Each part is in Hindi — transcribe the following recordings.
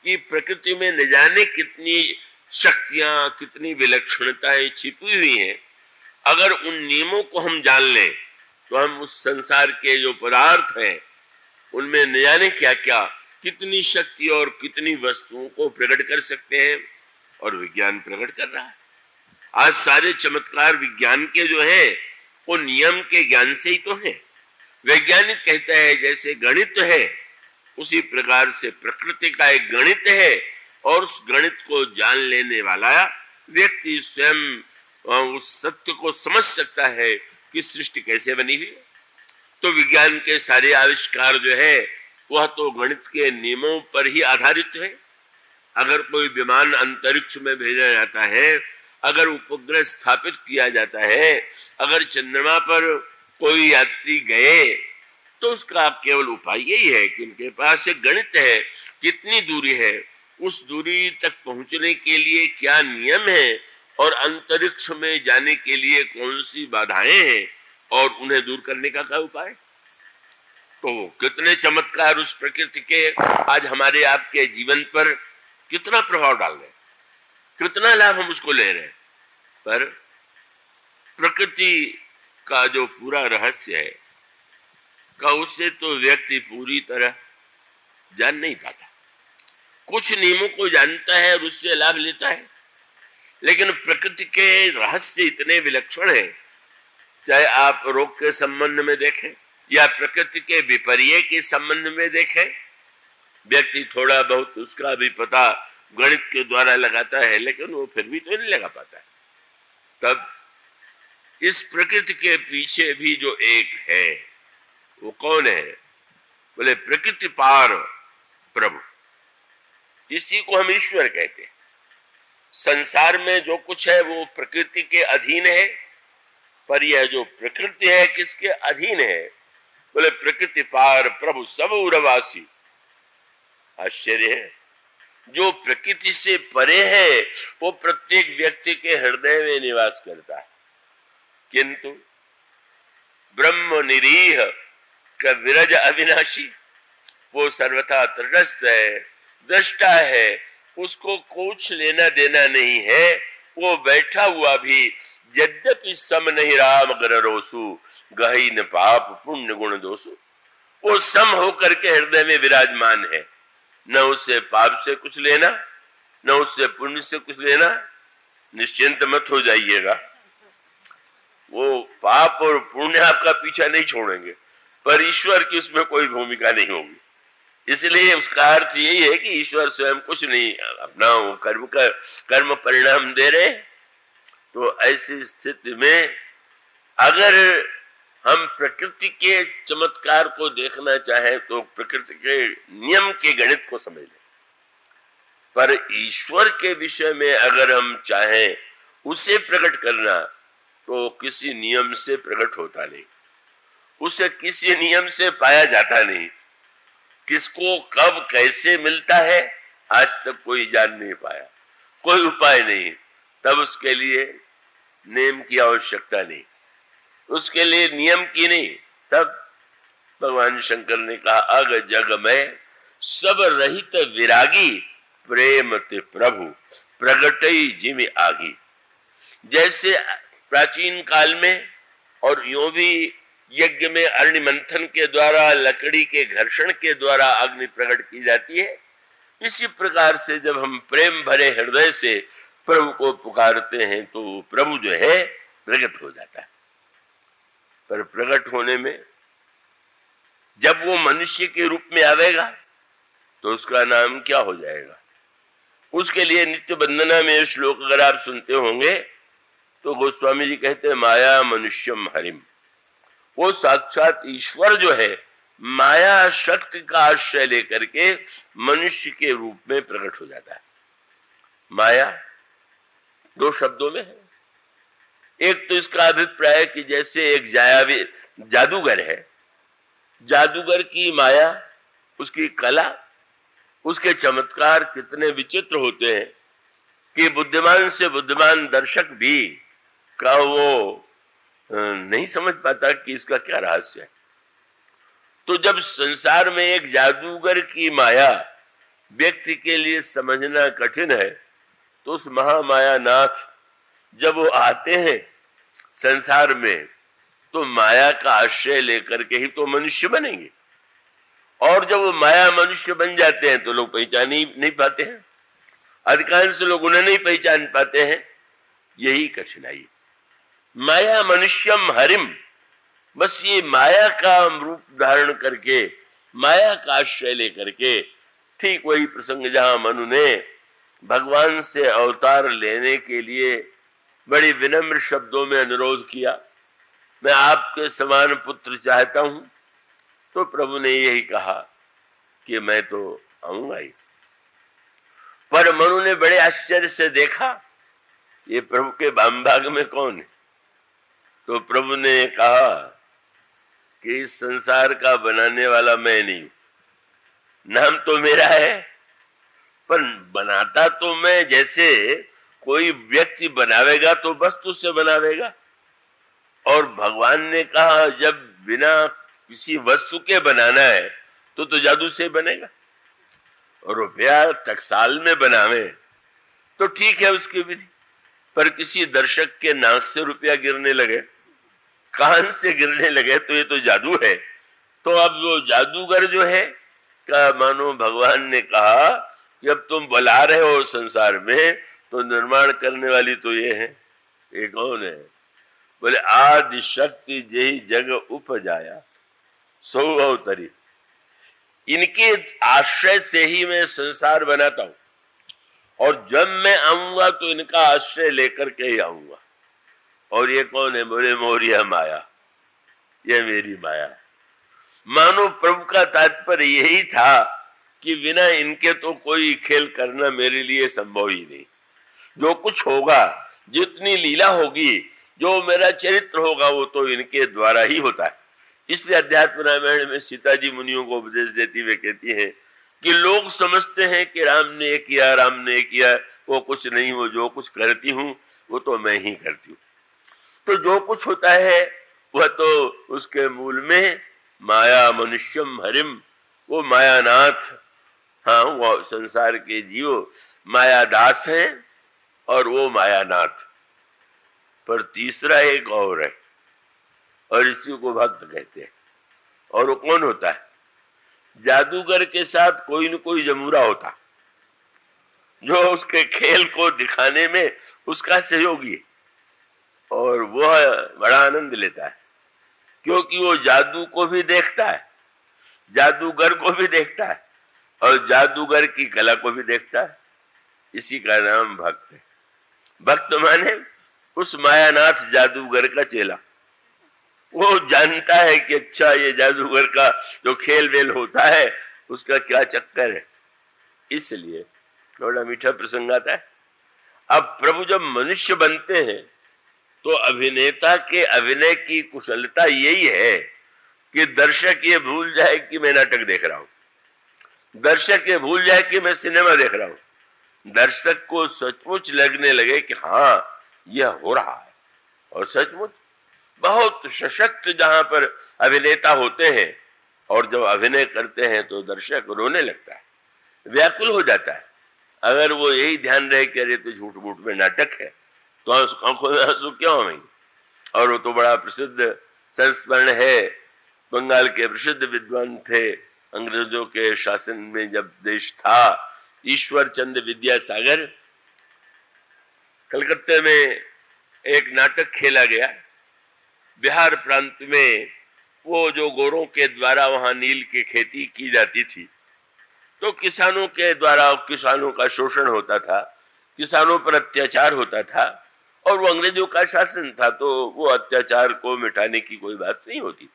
कि प्रकृति में न जाने कितनी शक्तियां, कितनी विलक्षणताएं छिपी हुई हैं। अगर उन नियमों को हम जान लें तो हम उस संसार के जो पदार्थ हैं उनमें न जाने क्या क्या, कितनी शक्ति और कितनी वस्तुओं को प्रकट कर सकते हैं। और विज्ञान प्रकट कर रहा है। आज सारे चमत्कार विज्ञान के जो है वो नियम के ज्ञान से ही तो है। वैज्ञानिक कहता है जैसे गणित है उसी प्रकार से प्रकृति का एक गणित है, और उस गणित को जान लेने वाला व्यक्ति स्वयं उस सत्य को समझ सकता है कि सृष्टि कैसे बनी हुई है। तो विज्ञान के सारे आविष्कार जो है वह तो गणित के नियमों पर ही आधारित है। अगर कोई विमान अंतरिक्ष में भेजा जाता है, अगर उपग्रह स्थापित किया जाता है, अगर चंद्रमा पर कोई यात्री गए, तो उसका केवल उपाय यही है कि उनके पास एक गणित है, कितनी दूरी है, उस दूरी तक पहुंचने के लिए क्या नियम है, और अंतरिक्ष में जाने के लिए कौन सी बाधाएं हैं, और उन्हें दूर करने का क्या उपाय। तो कितने चमत्कार उस प्रकृति के आज हमारे आपके जीवन पर कितना प्रभाव डाल रहे हैं, कितना लाभ हम उसको ले रहे हैं। पर प्रकृति का जो पूरा रहस्य है का उसे तो व्यक्ति पूरी तरह जान नहीं पाता। कुछ नियमों को जानता है और उससे लाभ लेता है, लेकिन प्रकृति के रहस्य इतने विलक्षण हैं। चाहे आप रोग के संबंध में देखें या प्रकृति के विपर्य के संबंध में देखें, व्यक्ति थोड़ा बहुत उसका भी पता गणित के द्वारा लगाता है, लेकिन वो फिर भी तो नहीं लगा पाता है। तब इस प्रकृति के पीछे भी जो एक है वो कौन है? बोले प्रकृति पार प्रभु। इसी को हम ईश्वर कहते हैं। संसार में जो कुछ है वो प्रकृति के अधीन है, पर यह जो प्रकृति है किसके अधीन है? बोले प्रकृति पार प्रभु सब उरवासी। आश्चर्य है, जो प्रकृति से परे है वो प्रत्येक व्यक्ति के हृदय में निवास करता है, किंतु ब्रह्म निरीह का विरज अविनाशी, वो सर्वथा तटस्थ है, दृष्टा है, उसको कुछ लेना देना नहीं है। वो बैठा हुआ भी यद्यपि सम नहीं राम गर रोसु, गही न पाप पुण्य गुण दोषु, वो सम होकर के हृदय में विराजमान है। न उससे पाप से कुछ लेना, न उससे पुण्य से कुछ लेना। निश्चिंत मत हो जाइएगा, वो पाप और पुण्य आपका पीछा नहीं छोड़ेंगे, पर ईश्वर की उसमें कोई भूमिका नहीं होगी। इसलिए उसका अर्थ यही है कि ईश्वर स्वयं कुछ नहीं, अपना कर्म परिणाम दे रहे। तो ऐसी स्थिति में अगर हम प्रकृति के चमत्कार को देखना चाहें तो प्रकृति के नियम के गणित को समझ लें, पर ईश्वर के विषय में अगर हम चाहें उसे प्रकट करना तो किसी नियम से प्रकट होता नहीं, उसे किसी नियम से पाया जाता नहीं। किसको कब कैसे मिलता है आज तक कोई जान नहीं पाया, कोई उपाय नहीं। तब उसके लिए नियम की आवश्यकता नहीं, उसके लिए नियम की नहीं। तब भगवान शंकर ने कहा अग जग में सब रहित विरागी, प्रेम ते प्रभु प्रगटई जिमि आगी। जैसे प्राचीन काल में और यूं भी यज्ञ में अग्नि मंथन के द्वारा, लकड़ी के घर्षण के द्वारा अग्नि प्रकट की जाती है, इसी प्रकार से जब हम प्रेम भरे हृदय से प्रभु को पुकारते हैं तो प्रभु जो है प्रकट हो जाता है। पर प्रकट होने में जब वो मनुष्य के रूप में आवेगा तो उसका नाम क्या हो जाएगा? उसके लिए नित्य वंदना में श्लोक अगर आप सुनते होंगे तो गोस्वामी जी कहते हैं माया मनुष्यम हरिम। वो साक्षात ईश्वर जो है माया शक्ति का आश्रय लेकर के मनुष्य के रूप में प्रकट हो जाता है। माया दो शब्दों में है। एक तो इसका अभिप्राय कि जैसे एक जादूगर है, जादूगर की माया, उसकी कला, उसके चमत्कार कितने विचित्र होते हैं कि बुद्धिमान से बुद्धिमान दर्शक भी का वो नहीं समझ पाता कि इसका क्या रहस्य है। तो जब संसार में एक जादूगर की माया व्यक्ति के लिए समझना कठिन है, तो उस महामाया नाथ जब वो आते हैं संसार में, तो माया का आश्रय लेकर के ही तो मनुष्य बनेंगे। और जब वो माया मनुष्य बन जाते हैं तो लोग पहचान ही नहीं पाते हैं, अधिकांश लोग उन्हें नहीं पहचान पाते हैं। यही कठिनाई। माया मनुष्यम हरिम, बस ये माया का रूप धारण करके, माया का आश्रय लेकर के, ठीक वही प्रसंग जहां मनु ने भगवान से अवतार लेने के लिए बड़ी विनम्र शब्दों में अनुरोध किया, मैं आपके समान पुत्र चाहता हूं, तो प्रभु ने यही कहा कि मैं तो आऊंगा ही। पर मनु ने बड़े आश्चर्य से देखा, ये प्रभु के वाम भाग में कौन है? तो प्रभु ने कहा कि इस संसार का बनाने वाला मैं नहीं, नाम तो मेरा है पर बनाता तो मैं, जैसे कोई व्यक्ति बनावेगा तो वस्तु से बनावेगा। और भगवान ने कहा जब बिना किसी वस्तु के बनाना है तो जादू से बनेगा। रुपया टकसाल में बनावे तो ठीक है उसकी विधि, पर किसी दर्शक के नाक से रुपया गिरने लगे, कान से गिरने लगे, तो ये तो जादू है। तो अब वो जादूगर जो है का मानो भगवान ने कहा कि अब तुम बुला रहे हो संसार में, तो निर्माण करने वाली तो ये है। ये कौन है? बोले आदि शक्ति जेहि जग उपजाया सो अवतरी। इनके आश्रय से ही मैं संसार बनाता हूं, और जब मैं आऊंगा तो इनका आश्रय लेकर के ही आऊंगा। और ये कौन है? बोले मोरिया माया, ये मेरी माया है। मानो प्रभु का तात्पर्य यही था कि बिना इनके तो कोई खेल करना मेरे लिए संभव ही नहीं। जो कुछ होगा, जितनी लीला होगी, जो मेरा चरित्र होगा, वो तो इनके द्वारा ही होता है। इसलिए अध्यात्म रामायण में सीता जी मुनियों को उपदेश देती हुए कहती है कि लोग समझते हैं कि राम ने किया, राम ने किया, वो कुछ नहीं, वो जो कुछ करती हूं वो तो मैं ही करती हूँ। तो जो कुछ होता है वह तो उसके मूल में माया मनुष्यम हरिम, वो मायानाथ, हाँ वो संसार के जीव माया दास हैं और वो मायानाथ। पर तीसरा एक और है, और इसी को भक्त कहते हैं। और वो कौन होता है? जादूगर के साथ कोई न कोई जमूरा होता, जो उसके खेल को दिखाने में उसका सहयोगी है, और वह बड़ा आनंद लेता है, क्योंकि वो जादू को भी देखता है, जादूगर को भी देखता है, और जादूगर की कला को भी देखता है। इसी का नाम भक्त है। भक्त माने उस मायानाथ जादूगर का चेला। वो जानता है कि अच्छा ये जादूगर का जो खेल वेल होता है उसका क्या चक्कर है। इसलिए थोड़ा मीठा प्रसंग आता है। अब प्रभु जब मनुष्य बनते हैं तो अभिनेता के अभिनय की कुशलता यही है कि दर्शक ये भूल जाए कि मैं नाटक देख रहा हूं, दर्शक ये भूल जाए कि मैं सिनेमा देख रहा हूं, दर्शक को सचमुच लगने लगे कि हाँ यह हो रहा है। और सचमुच बहुत सशक्त जहां पर अभिनेता होते हैं, और जब अभिनय करते हैं तो दर्शक रोने लगता है, व्याकुल हो जाता है। अगर वो यही ध्यान रहे कि अरे तो झूठ मूठ में नाटक है, तो आंखों में आंसू क्यों आएंगे। और वो तो बड़ा प्रसिद्ध संस्मरण है, बंगाल के प्रसिद्ध विद्वान थे, अंग्रेजों के शासन में जब देश था, ईश्वर चंद्र विद्यासागर, कलकत्ते में एक नाटक खेला गया। बिहार प्रांत में वो जो गोरों के द्वारा वहां नील की खेती की जाती थी, तो किसानों के द्वारा किसानों का शोषण होता था, किसानों पर अत्याचार होता था, और वो अंग्रेजों का शासन था, तो वो अत्याचार को मिटाने की कोई बात नहीं होती।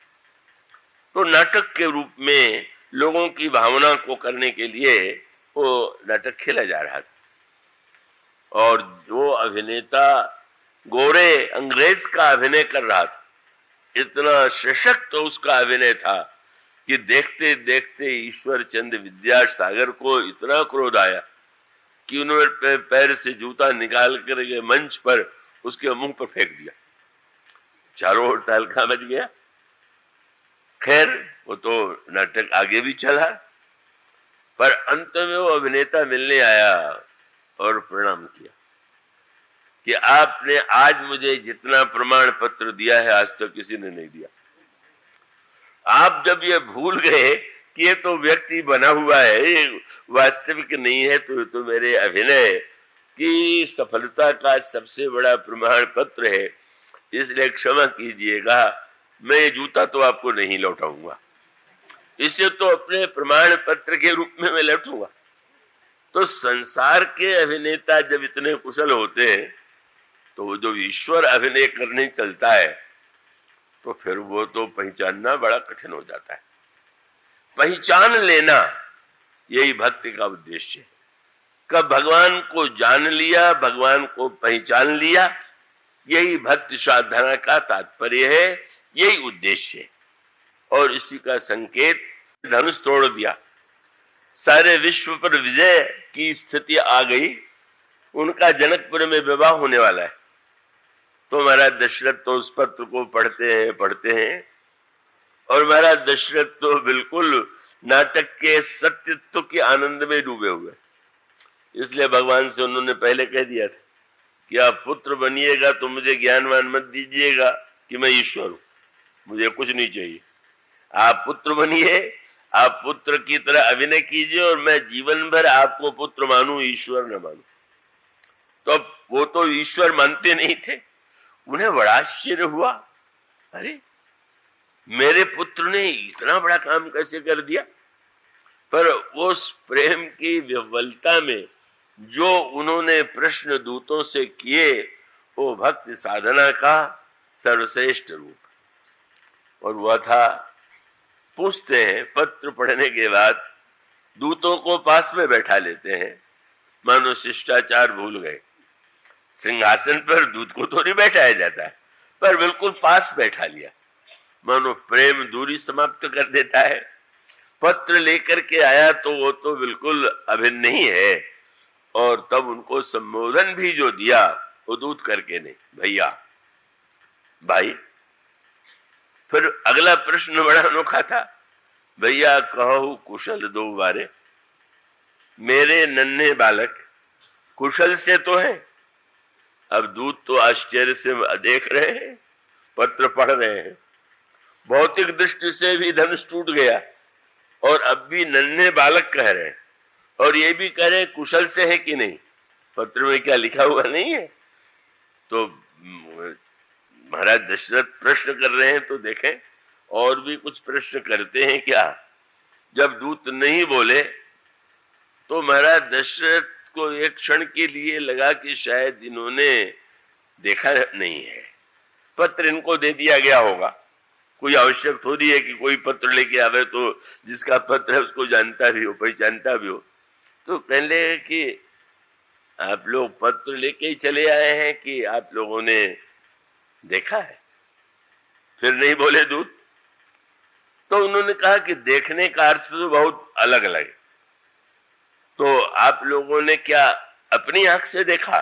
तो नाटक के रूप में लोगों की भावना को करने के लिए वो नाटक खेला जा रहा था। और जो अभिनेता गोरे अंग्रेज का अभिनय कर रहा था, इतना सशक्त उसका अभिनय था कि देखते देखते ईश्वर चंद्र विद्यासागर को इतना क्रोध आया कि उन्होंने पैर से जूता निकाल कर मंच पर उसके मुंह पर फेंक दिया। चारों ओर तहलका मच गया। खैर वो तो नाटक आगे भी चला, पर अंत में वो अभिनेता मिलने आया और प्रणाम किया कि आपने आज मुझे जितना प्रमाण पत्र दिया है आज तक किसी ने नहीं दिया। आप जब ये भूल गए कि ये तो व्यक्ति बना हुआ है, ये वास्तविक नहीं है, तो ये तो मेरे अभिनय की सफलता का सबसे बड़ा प्रमाण पत्र है, इसलिए क्षमा कीजिएगा, मैं ये जूता तो आपको नहीं लौटाऊंगा, इसे तो अपने प्रमाण पत्र के रूप में मैं लौटूंगा। तो संसार के अभिनेता जब इतने कुशल होते हैं तो वो जो ईश्वर अभिनय करने चलता है तो फिर वो तो पहचानना बड़ा कठिन हो जाता है। पहचान लेना यही भक्ति का उद्देश्य है। कब भगवान को जान लिया, भगवान को पहचान लिया, यही भक्ति साधना का तात्पर्य है, यही उद्देश्य है। और इसी का संकेत धनुष तोड़ दिया, सारे विश्व पर विजय की स्थिति आ गई, उनका जनकपुर में विवाह होने वाला है। तो महाराज दशरथ तो उस पत्र को पढ़ते हैं और महाराज दशरथ तो बिल्कुल नाटक के सत्यत्व के आनंद में डूबे हुए। इसलिए भगवान से उन्होंने पहले कह दिया था कि आप पुत्र बनिएगा तो मुझे ज्ञानवान मत दीजिएगा कि मैं ईश्वर हूं, मुझे कुछ नहीं चाहिए। आप पुत्र बनिए, आप पुत्र की तरह अभिनय कीजिए और मैं जीवन भर आपको पुत्र मानूं, ईश्वर न मानूं। तो अब वो तो ईश्वर मानते नहीं थे, उन्हें बड़ा आश्चर्य हुआ, अरे मेरे पुत्र ने इतना बड़ा काम कैसे कर दिया। पर उस प्रेम की विह्वलता में जो उन्होंने प्रश्न दूतों से किए वो भक्ति साधना का सर्वश्रेष्ठ रूप, और वह था, पूछते हैं पत्र पढ़ने के बाद दूतों को पास में बैठा लेते हैं, मानो शिष्टाचार भूल गए। सिंहासन पर दूत को तो नहीं बैठाया जाता है, पर बिल्कुल पास बैठा लिया, मानो प्रेम दूरी समाप्त कर देता है। पत्र लेकर के आया तो वो तो बिल्कुल अभिन्न नहीं है, और तब उनको संबोधन भी जो दिया वो दूत करके नहीं, भैया भाई। फिर अगला प्रश्न बड़ा अनोखा था, भैया कहो कुशल दो बारे, मेरे नन्हे बालक कुशल से तो है। अब दूत तो आश्चर्य से देख रहे हैं, पत्र पढ़ रहे हैं, भौतिक दृष्टि से भी धनुष टूट गया और अब भी नन्हे बालक कह रहे हैं, और ये भी कह रहे हैं कुशल से है कि नहीं, पत्र में क्या लिखा हुआ नहीं है। तो महाराज दशरथ प्रश्न कर रहे हैं, तो देखें और भी कुछ प्रश्न करते हैं क्या। जब दूत नहीं बोले तो महाराज दशरथ को एक क्षण के लिए लगा कि शायद इन्होंने देखा नहीं है, पत्र इनको दे दिया गया होगा। कोई आवश्यक थोड़ी है कि कोई पत्र लेके आवे तो जिसका पत्र है उसको जानता भी हो, पहचानता भी हो। तो कहने कि आप लोग पत्र लेके ही चले आए हैं कि आप लोगों ने देखा है। फिर नहीं बोले दूत। तो उन्होंने कहा कि देखने का अर्थ तो बहुत अलग अलग है, तो आप लोगों ने क्या अपनी आंख से देखा।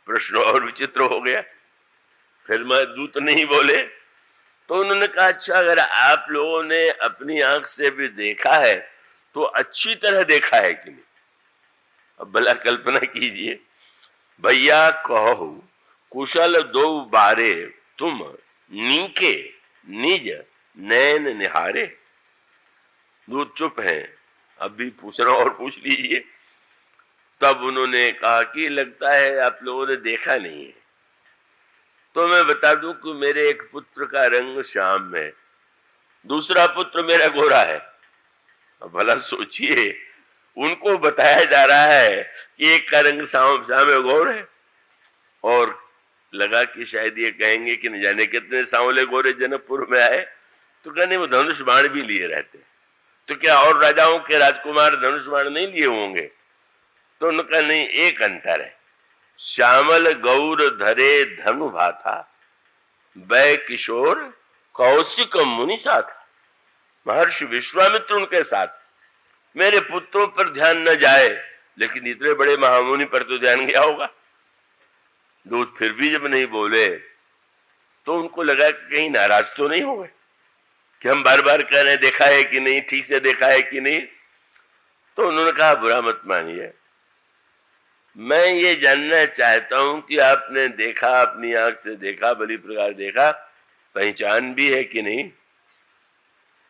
प्रश्न और विचित्र हो गया। फिर मैं दूत नहीं बोले तो उन्होंने कहा अच्छा अगर आप लोगों ने अपनी आंख से भी देखा है तो अच्छी तरह देखा है कि नहीं। अब भला कल्पना कीजिए, भैया कहो कुशल दो बारे, तुम नीके निज नैन निहारे। दूत चुप हैं, अब भी पूछना और पूछ लीजिए। तब उन्होंने कहा कि लगता है आप लोगों ने देखा नहीं है। तो मैं बता दूं कि मेरे एक पुत्र का रंग श्याम है, दूसरा पुत्र मेरा गोरा है। अब भला सोचिए, उनको बताया जा रहा है कि एक का रंग श्याम है, गोर है, और लगा कि शायद ये कहेंगे कि न जाने कितने सांवले गोरे जनकपुर में आए। तो कहने वो धनुष बाण भी लिए रहते, तो क्या और राजाओं के राजकुमार धनुष बाण नहीं लिए होंगे। तो उनका नहीं, एक अंतर है, श्यामल गौर धरे धनु भाथा, वै किशोर कौशिक मुनि साथ। महर्षि विश्वामित्र उनके साथ। मेरे पुत्रों पर ध्यान न जाए, लेकिन इतने बड़े महामुनि पर तो ध्यान गया होगा। दूत फिर भी जब नहीं बोले तो उनको लगा कि कहीं नाराज तो नहीं हो गए कि हम बार बार कह रहे हैं देखा है कि नहीं, ठीक से देखा है कि नहीं। तो उन्होंने कहा बुरा मत मानिए, मैं ये जानना चाहता हूं कि आपने देखा, अपनी आंख से देखा, भली प्रकार देखा, पहचान भी है कि नहीं,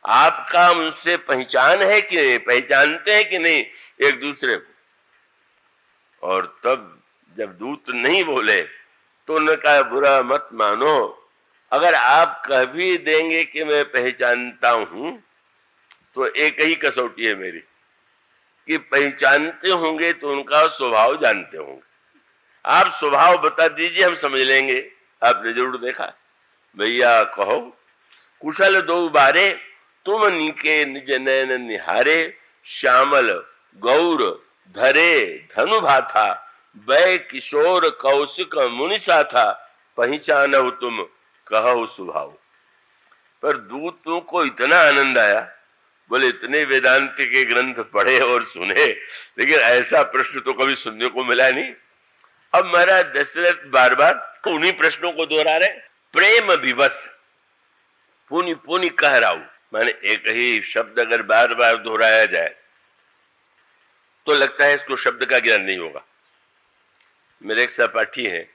आपका उनसे पहचान है कि नहीं, पहचानते हैं कि नहीं एक दूसरे को। और तब जब दूत नहीं बोले तो उन्होंने कहा बुरा मत मानो, अगर आप कह भी देंगे कि मैं पहचानता हूं तो एक ही कसौटी है मेरी कि पहचानते होंगे तो उनका स्वभाव जानते होंगे। आप स्वभाव बता दीजिए, हम समझ लेंगे आपने जरूर देखा। भैया कहो कुशल दो बारे, तुम नीके निज नैन निहारे, श्यामल गौर धरे धनु भाथा, वै किशोर कौशिक मुनिसा था, पहचानहु तुम कहु स्वभाव। पर दूतों को इतना आनंद आया, बोले इतने वेदांत के ग्रंथ पढ़े और सुने, लेकिन ऐसा प्रश्न तो कभी सुनने को मिला नहीं। अब महाराज दशरथ बार बार उन्हीं प्रश्नों को दोहरा रहे, प्रेम विवश पुनि पुनि कह राऊ। माने एक ही शब्द अगर बार बार दोहराया जाए तो लगता है इसको शब्द का ज्ञान नहीं होगा। मेरे एक सहपाठी हैं,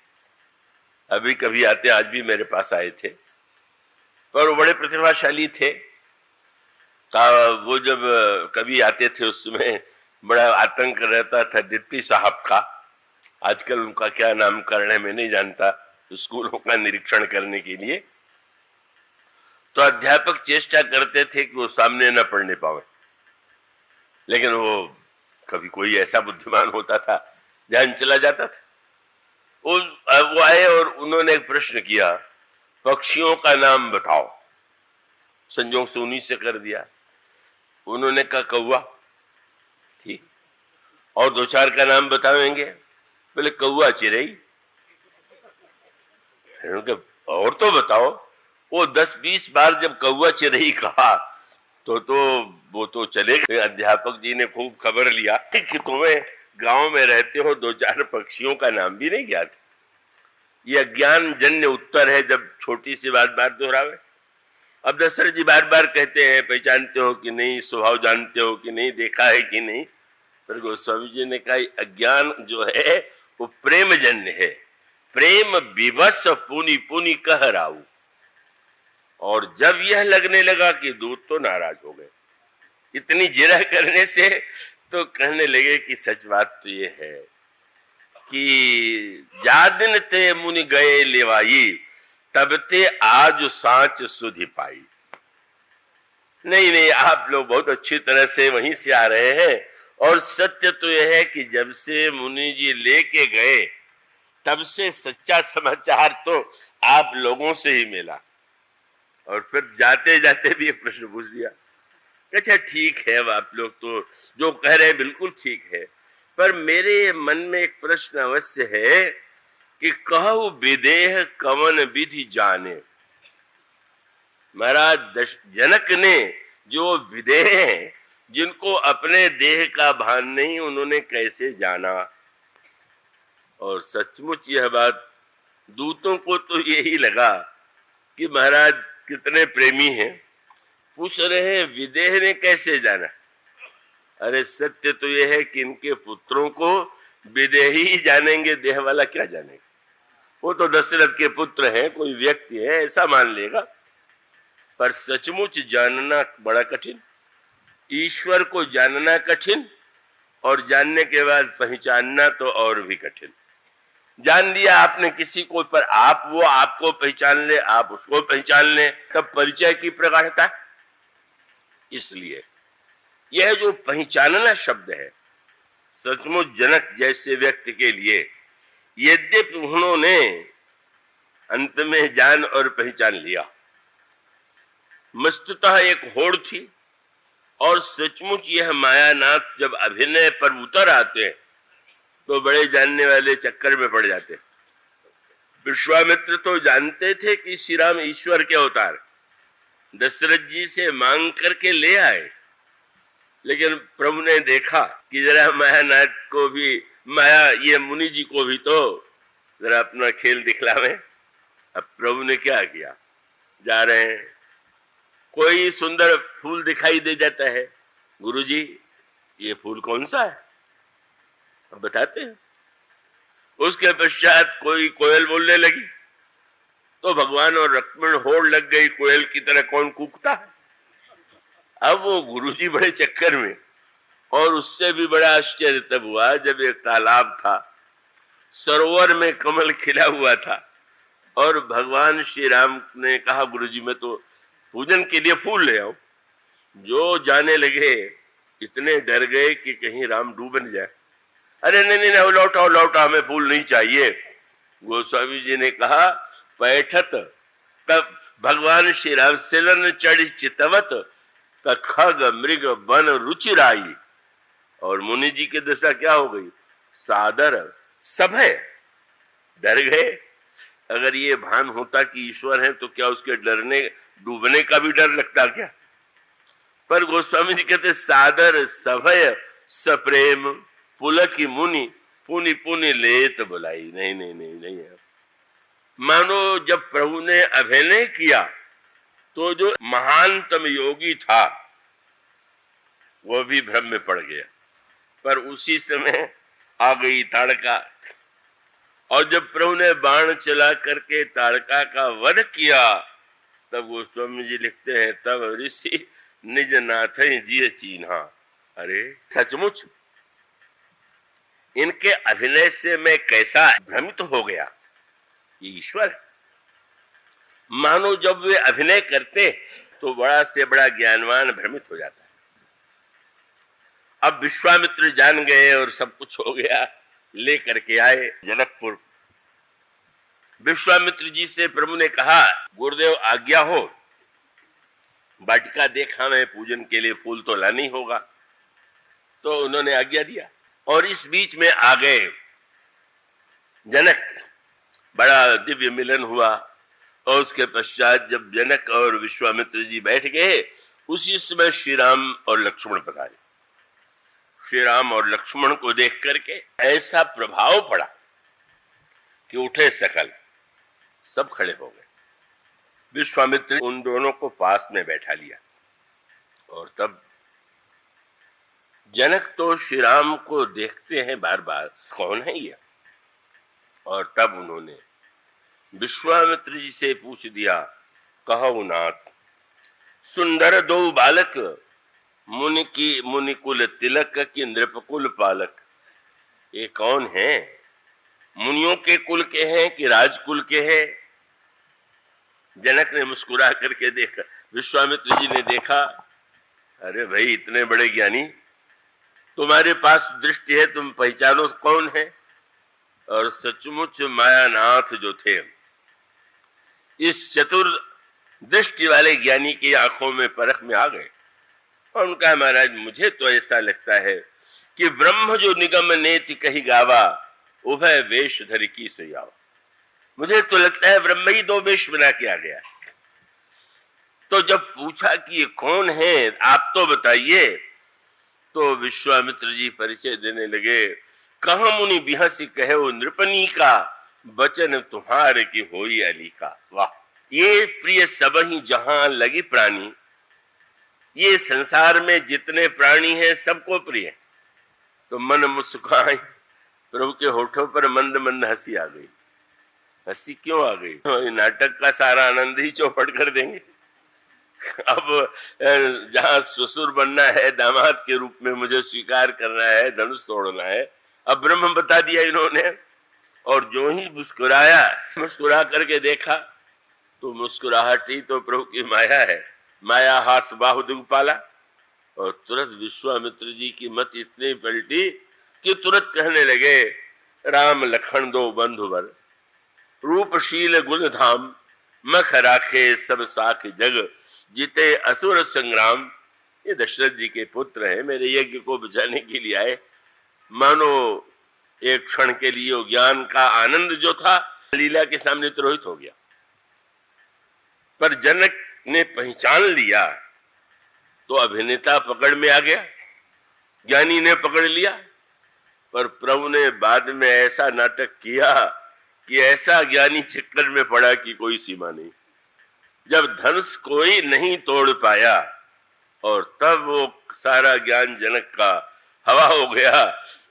अभी कभी आते, आज भी मेरे पास आए थे, पर वो बड़े प्रतिभाशाली थे। वो जब कभी आते थे उस समय बड़ा आतंक रहता था डिप्टी साहब का, आजकल उनका क्या नामकरण है मैं नहीं जानता, स्कूलों का निरीक्षण करने के लिए। तो अध्यापक चेष्टा करते थे कि वो सामने न पढ़ने पावे, लेकिन वो कभी कोई ऐसा बुद्धिमान होता था ध्यान चला जाता था। वो आए और उन्होंने एक प्रश्न किया, पक्षियों का नाम बताओ। संजोग से उन्हीं से कर दिया। उन्होंने कहा कौवा, ठीक, और दो चार का नाम बताएंगे? बोले कौवा चिरई। और तो बताओ। वो 10-20 बार जब कौवा चिरई कहा तो वो तो चले गए। अध्यापक जी ने खूब खबर लिया कि तुम्हें गांव में रहते हो, दो चार पक्षियों का नाम भी नहीं याद। ये अज्ञान जन्य उत्तर है जब छोटी सी बात बार दोहरावे। अब दशरथ जी बार बार कहते हैं पहचानते हो कि नहीं, स्वभाव जानते हो कि नहीं, देखा है कि नहीं। पर गोस्वामी जी ने कहा अज्ञान जो है वो प्रेम जन्य है, प्रेम विवश पुनि पुनि कह राऊ। और जब यह लगने लगा कि दूत तो नाराज हो गए इतनी जिरह करने से, तो कहने लगे कि सच बात तो ये है कि जा दिन ते मुनि गए लेवाई, तब ते आज सांच सुधि पाई। नहीं, आप लोग बहुत अच्छी तरह से वहीं से आ रहे हैं, और सत्य तो यह है कि जब से मुनि जी लेके गए तब से सच्चा समाचार तो आप लोगों से ही मिला। और फिर जाते जाते भी एक प्रश्न पूछ दिया। अच्छा ठीक है, आप लोग तो जो कह रहे हैं बिल्कुल ठीक है, पर मेरे मन में एक प्रश्न अवश्य है कि कहु विदेह कवन विधि जाने। महाराज जनक ने जो विदेह हैं, जिनको अपने देह का भान नहीं, उन्होंने कैसे जाना। और सचमुच यह बात दूतों को तो यही लगा कि महाराज कितने प्रेमी हैं, पूछ रहे हैं विदेह ने कैसे जाना। अरे सत्य तो यह है कि इनके पुत्रों को विदेही ही जानेंगे, देह वाला क्या जानेगा। वो तो दशरथ के पुत्र हैं, कोई व्यक्ति है ऐसा मान लेगा, पर सचमुच जानना बड़ा कठिन। ईश्वर को जानना कठिन, और जानने के बाद पहचानना तो और भी कठिन। जान लिया आपने किसी को, पर वो आपको पहचान ले, आप उसको पहचान ले, तब परिचय की प्रगाढ़ता। इसलिए यह जो पहचानना शब्द है, सचमुच जनक जैसे व्यक्ति के लिए, यद्यपि उन्होंने अंत में जान और पहचान लिया, वस्तुतः एक होड़ थी। और सचमुच यह मायानाथ जब अभिनय पर उतर आते हैं तो बड़े जानने वाले चक्कर में पड़ जाते। विश्वामित्र तो जानते थे कि श्री राम ईश्वर के अवतार, दशरथ जी से मांग करके ले आए, लेकिन प्रभु ने देखा कि जरा मायानाथ को भी, माया ये मुनि जी को भी तो जरा अपना खेल दिखलावे। अब प्रभु ने क्या किया, जा रहे हैं, कोई सुंदर फूल दिखाई दे जाता है, गुरुजी ये फूल कौन सा है, अब बताते हैं। उसके पश्चात कोई कोयल बोलने लगी तो भगवान और लक्ष्मण होड़ लग गई, कोयल की तरह कौन कूकता है। अब वो गुरुजी बड़े चक्कर में, और उससे भी बड़ा आश्चर्य तब हुआ जब एक तालाब था, सरोवर में कमल खिला हुआ था, और भगवान श्री राम ने कहा गुरुजी मैं तो पूजन के लिए फूल ले आऊं। जो जाने लगे इतने डर गए कि कहीं राम डूब न जाए। अरे नहीं नहीं नहीं, लौटाओ लौटाओ, हमें फूल नहीं चाहिए। गोस्वामी जी ने कहा पैठत तब भगवान श्री राम सिलन चढ़ चितवत खग मृग वन रुचिराई। और मुनि जी की दशा क्या हो गई, सादर सभय, डर गए। अगर ये भान होता कि ईश्वर है तो क्या उसके डरने डूबने का भी डर लगता क्या। पर गोस्वामी जी कहते सादर सभय सप्रेम पुलकी मुनि पुनि पुनि लेत बुलाई। नहीं नहीं नहीं नहीं है। मानो जब प्रभु ने अभिनय किया तो जो महानतम योगी था वो भी भ्रम में पड़ गया। पर उसी समय आ गई ताड़का, और जब प्रभु ने बाण चला करके ताड़का का वध किया तब गोस्वामी जी लिखते हैं तब ऋषि निज नाथ जिय चीन्हा। अरे सचमुच इनके अभिनय से मैं कैसा भ्रमित हो गया, ईश्वर। मानो जब वे अभिनय करते तो बड़ा से बड़ा ज्ञानवान भ्रमित हो जाता है। अब विश्वामित्र जान गए और सब कुछ हो गया, लेकर के आए जनकपुर। विश्वामित्र जी से प्रभु ने कहा गुरुदेव आज्ञा हो, वाटिका देखा मैं पूजन के लिए फूल तो लाना ही होगा। तो उन्होंने आज्ञा दिया, और इस बीच में आ गए जनक। बड़ा दिव्य मिलन हुआ, और उसके पश्चात जब जनक और विश्वामित्र जी बैठ गए उसी समय श्री राम और लक्ष्मण पधारे। श्री राम और लक्ष्मण को देख करके ऐसा प्रभाव पड़ा कि उठे सकल, सब खड़े हो गए। विश्वामित्र उन दोनों को पास में बैठा लिया, और तब जनक तो श्री राम को देखते हैं बार बार कौन है ये। और तब उन्होंने विश्वामित्र जी से पूछ दिया कहो नाथ सुंदर दो बालक मुनि कुल तिलक की नृपकुल पालक, ये कौन है, मुनियों के कुल के हैं कि राजकुल के हैं। जनक ने मुस्कुरा करके देखा, विश्वामित्र जी ने देखा, अरे भाई इतने बड़े ज्ञानी, तुम्हारे पास दृष्टि है, तुम पहचानो कौन है। और सचमुच मायानाथ जो थे इस चतुर दृष्टि वाले ज्ञानी की आंखों में परख में आ गए, और उनका महाराज मुझे तो ऐसा लगता है कि ब्रह्म जो निगम नेति कही गावा उभय वेश धरि की सुयावा। मुझे तो लगता है ब्रह्म ही दो वेश बना के आ गया। तो जब पूछा कि ये कौन है आप तो बताइए, तो विश्वामित्र जी परिचय देने लगे। कहा मुनि बिहसी कहे वो नृपनी का वचन तुम्हारे की होई अली का। वाह, ये प्रिय सब ही जहां लगी प्राणी, ये संसार में जितने प्राणी हैं सबको प्रिय। तो मन मुस्काई, प्रभु के होठों पर मंद मंद हंसी आ गई। हंसी क्यों आ गई, तो नाटक का सारा आनंद ही चौपट कर देंगे। अब जहां ससुर बनना है, दामाद के रूप में मुझे स्वीकार करना है, धनुष तोड़ना है, अब ब्रह्म बता दिया इन्होंने। और जो ही मुस्कुराया, मुस्कुरा करके देखा तो मुस्कुराहट ही तो प्रभु की माया है। माया हास बाहु दुगपाला। और तुरंत विश्वामित्र जी की मत इतनी पलटी कि तुरंत कहने लगे राम लखन दो बंधुवर, रूपशील गुण धाम, मख राखे सब साख जग, जीते असुर संग्राम। ये दशरथ जी के पुत्र हैं, मेरे यज्ञ को बुझाने के लिए आए। मानो एक क्षण के लिए ज्ञान का आनंद जो था लीला के सामने तिरोहित हो गया। पर जनक ने पहचान लिया तो अभिनेता पकड़ में आ गया, ज्ञानी ने पकड़ लिया। पर प्रभु ने बाद में ऐसा नाटक किया कि ऐसा ज्ञानी चक्कर में पड़ा कि कोई सीमा नहीं। जब धनुष कोई नहीं तोड़ पाया और तब वो सारा ज्ञान जनक का हवा हो गया।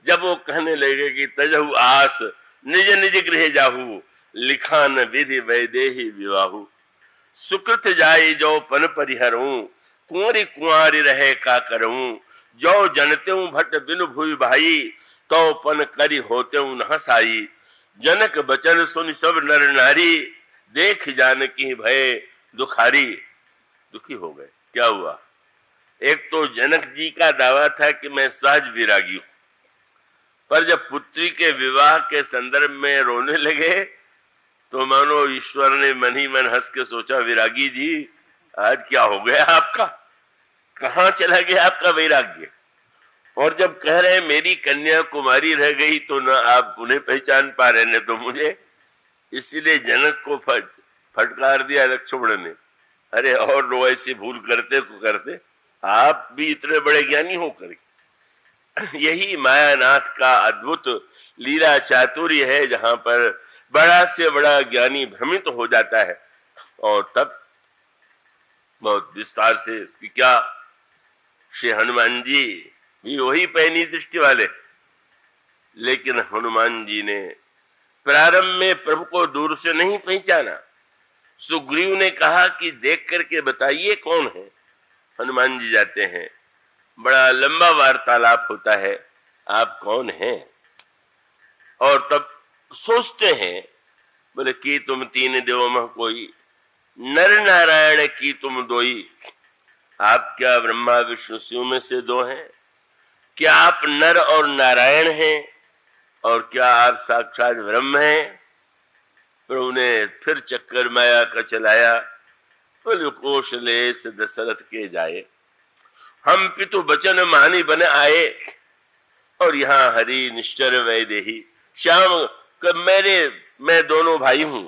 जब वो कहने लगे कि तजहु आस निज निज गृह जाहू, लिखान विधि वैदेही विवाहु, सुकृत जाई जो पन परिहरूं, कुंवरी कुंवारी रहे का करूं, जो जनते भट्ट बिनु भूई भाई, तो पन करी होते न हसाई, जनक बचन सुन सब नर नारी, देख जानकी भय दुखारी। दुखी हो गए। क्या हुआ? एक तो जनक जी का दावा था कि मैं सहज विरागी हूं, पर जब पुत्री के विवाह के संदर्भ में रोने लगे तो मानो ईश्वर ने मन ही मन हंस के सोचा, विरागी जी आज क्या हो गया आपका, कहां चला गया आपका वैराग्य? और जब कह रहे मेरी कन्या कुमारी रह गई तो न आप उन्हें पहचान पा रहे न तो मुझे, इसीलिए जनक को फटकार दिया लक्ष्मण ने। अरे और लोग ऐसी भूल करते तो करते, आप भी इतने बड़े ज्ञानी होकर। यही मायानाथ का अद्भुत लीला चातुर्य है, जहां पर बड़ा से बड़ा ज्ञानी भ्रमित हो जाता है। और तब बहुत विस्तार से इसकी क्या, श्री हनुमान जी भी वही पैनी दृष्टि वाले, लेकिन हनुमान जी ने प्रारंभ में प्रभु को दूर से नहीं पहचाना। सुग्रीव ने कहा कि देख करके बताइए कौन है। हनुमान जी जाते हैं, बड़ा लंबा वार्तालाप होता है, आप कौन हैं? और तब सोचते हैं, बोले कि तुम तीन देवों में कोई, नर नारायण की तुम दोई, आप क्या ब्रह्मा विष्णु शिव में से दो हैं? क्या आप नर और नारायण हैं? और क्या आप साक्षात ब्रह्म हैं? प्रभु ने फिर चक्कर माया का चलाया, बोले कौशलेश दशरथ के जाए, हम पितु बचन मानी बन आए, और यहाँ हरि निश्चर वैदेही, श्याम मैं दोनों भाई हूं,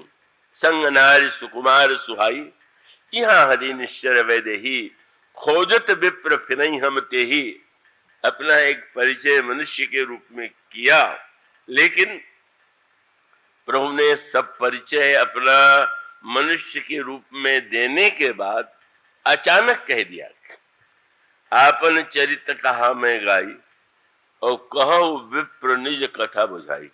संग नारी सुकुमार सुहाई, यहाँ हरि निश्चर वैदेही, खोजत विप्र फिरई हम तेही। अपना एक परिचय मनुष्य के रूप में किया, लेकिन प्रभु ने सब परिचय अपना मनुष्य के रूप में देने के बाद अचानक कह दिया, आपन चरित्र कहा मैं गाई, और कहूं विप्र निज कथा बुझाई।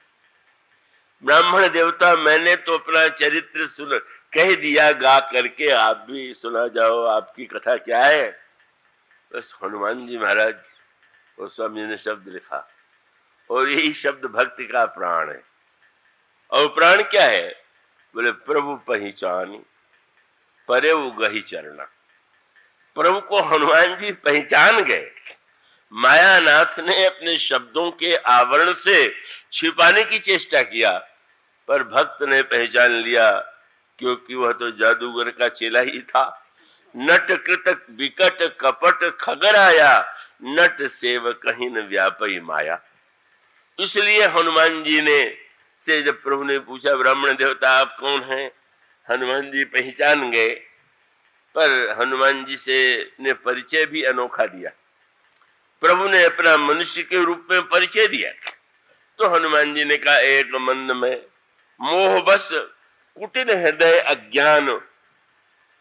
ब्राह्मण देवता मैंने तो अपना चरित्र सुन कह दिया गा करके, आप भी सुना जाओ आपकी कथा क्या है। बस हनुमान जी महाराज और स्वामी ने शब्द लिखा, और यही शब्द भक्ति का प्राण है। और प्राण क्या है? बोले प्रभु पहचानी परे वो गही चरना। प्रभु को हनुमान जी पहचान गए। मायानाथ ने अपने शब्दों के आवरण से छिपाने की चेष्टा किया, पर भक्त ने पहचान लिया, क्योंकि वह तो जादूगर का चेला ही था। नट कृतक विकट कपट खगराया, नट सेव कहीं न व्यापी माया। इसलिए हनुमान जी ने से जब प्रभु ने पूछा, ब्राह्मण देवता आप कौन हैं, हनुमान जी पहचान गए। पर हनुमान जी से ने परिचय भी अनोखा दिया। प्रभु ने अपना मनुष्य के रूप में परिचय दिया, तो हनुमान जी ने कहा, एक मंद में मोह बस कुटिल हृदय अज्ञान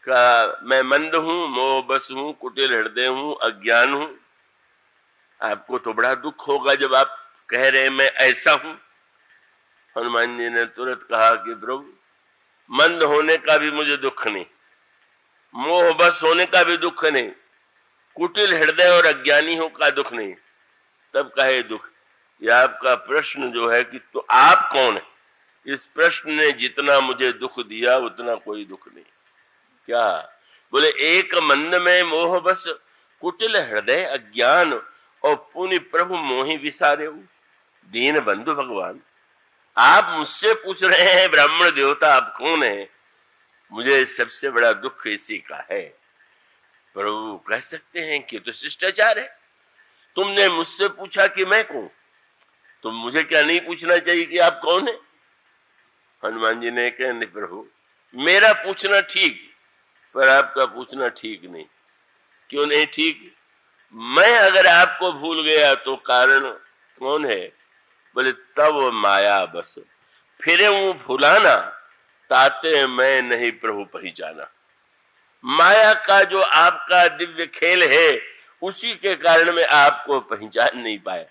का, मैं मंद हूं, मोह बस हूं, कुटिल हृदय हूं, अज्ञान हूं। आपको तो बड़ा दुख होगा जब आप कह रहे मैं ऐसा हूं। हनुमान जी ने तुरंत कहा कि प्रभु मंद होने का भी मुझे दुख नहीं, मोह बस होने का भी दुख नहीं, कुटिल हृदय और अज्ञानी हो का दुख नहीं। तब कहे दुख, यह आपका प्रश्न जो है कि तो आप कौन है, इस प्रश्न ने जितना मुझे दुख दिया उतना कोई दुख नहीं। क्या? बोले एक मंद में मोह बस कुटिल हृदय अज्ञान, और पुनि प्रभु मोहि विसारे, दीन बंधु भगवान। आप मुझसे पूछ रहे हैं ब्राह्मण देवता आप कौन है, मुझे सबसे बड़ा दुख इसी का है। प्रभु कह सकते हैं कि तो शिष्टाचार है, तुमने मुझसे पूछा कि मैं कौन, तो मुझे क्या नहीं पूछना चाहिए कि आप कौन है? हनुमान जी ने कहा, नहीं प्रभु मेरा पूछना ठीक, पर आपका पूछना ठीक नहीं। क्यों नहीं ठीक? मैं अगर आपको भूल गया तो कारण कौन है? बोले तब माया बस फिरे वो भुलाना, ताते मैं नहीं प्रभु पहचाना। माया का जो आपका दिव्य खेल है उसी के कारण में आपको पहचान नहीं पाया।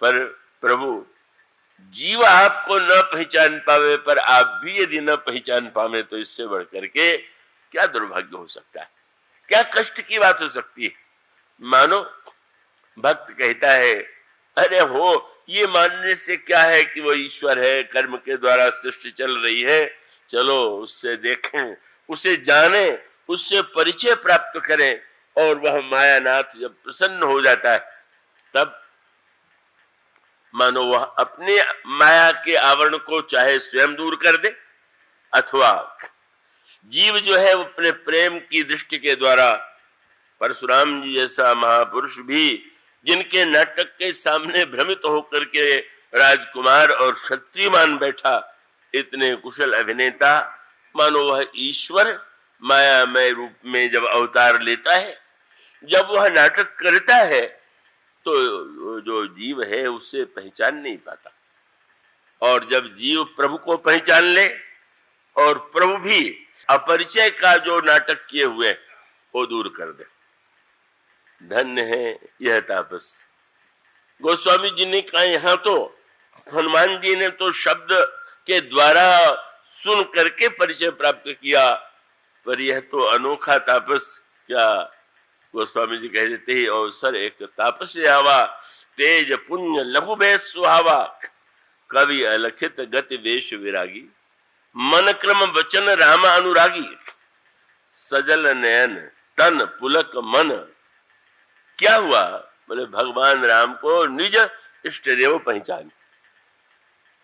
पर प्रभु, जीव आपको न पहचान पावे पर आप भी यदि न पहचान पावे तो इससे बढ़ करके क्या दुर्भाग्य हो सकता है, क्या कष्ट की बात हो सकती है। मानो भक्त कहता है, अरे हो, ये मानने से क्या है कि वो ईश्वर है, कर्म के द्वारा सृष्टि चल रही है, चलो उससे देखें, उसे जाने, उससे परिचय प्राप्त करें। और वह मायानाथ जब प्रसन्न हो जाता है तब मानो वह अपने माया के आवरण को चाहे स्वयं दूर कर दे, अथवा जीव जो है वो अपने प्रेम की दृष्टि के द्वारा, परशुराम जी जैसा महापुरुष भी जिनके नाटक के सामने भ्रमित होकर के राजकुमार और क्षत्रिय मान बैठा, इतने कुशल अभिनेता, मानो वह ईश्वर मायामय रूप में जब अवतार लेता है, जब वह नाटक करता है तो जो जीव है उसे पहचान नहीं पाता। और जब जीव प्रभु को पहचान ले और प्रभु भी अपरिचय का जो नाटक किए हुए वो दूर कर दे, धन्य है यह तापस। गोस्वामी जी ने कहा, यहाँ तो हनुमान जी ने तो शब्द के द्वारा सुन करके परिचय प्राप्त किया, पर यह तो अनोखा तापस। क्या गोस्वामी जी कह देते ही, अवसर एक तापस आवा, तेज पुण्य लघु बेश सुहावा, कवि अलखित गति वेश विरागी, मन क्रम वचन राम अनुरागी, सजल नयन तन पुलक मन। क्या हुआ? बोले भगवान राम को निज इष्ट देव पहचान।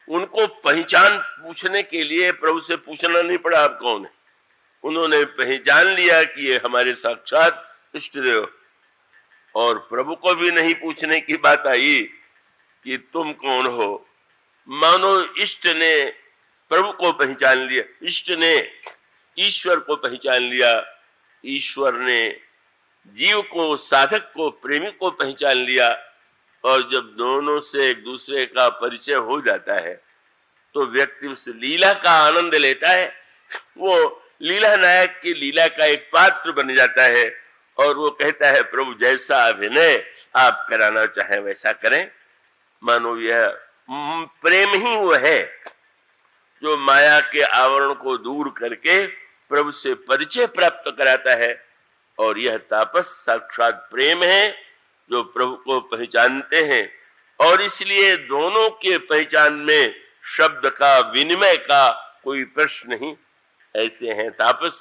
उनको पहचान पूछने के लिए प्रभु से पूछना नहीं पड़ा आप कौन है, उन्होंने पहचान लिया कि ये हमारे साक्षात इष्ट देव। और प्रभु को भी नहीं पूछने की बात आई कि तुम कौन हो, मानो इष्ट ने प्रभु को पहचान लिया, इष्ट ने ईश्वर को पहचान लिया, ईश्वर ने जीव को, साधक को, प्रेमी को पहचान लिया। और जब दोनों से एक दूसरे का परिचय हो जाता है तो व्यक्ति उस लीला का आनंद लेता है, वो लीला नायक की लीला का एक पात्र बन जाता है और वो कहता है, प्रभु जैसा अभिनय आप कराना चाहें वैसा करें। मानो यह प्रेम ही वो है जो माया के आवरण को दूर करके प्रभु से परिचय प्राप्त कराता है। और यह तापस साक्षात प्रेम है जो प्रभु को पहचानते हैं। और इसलिए दोनों के पहचान में शब्द का, विनिमय का कोई प्रश्न नहीं। ऐसे हैं तापस।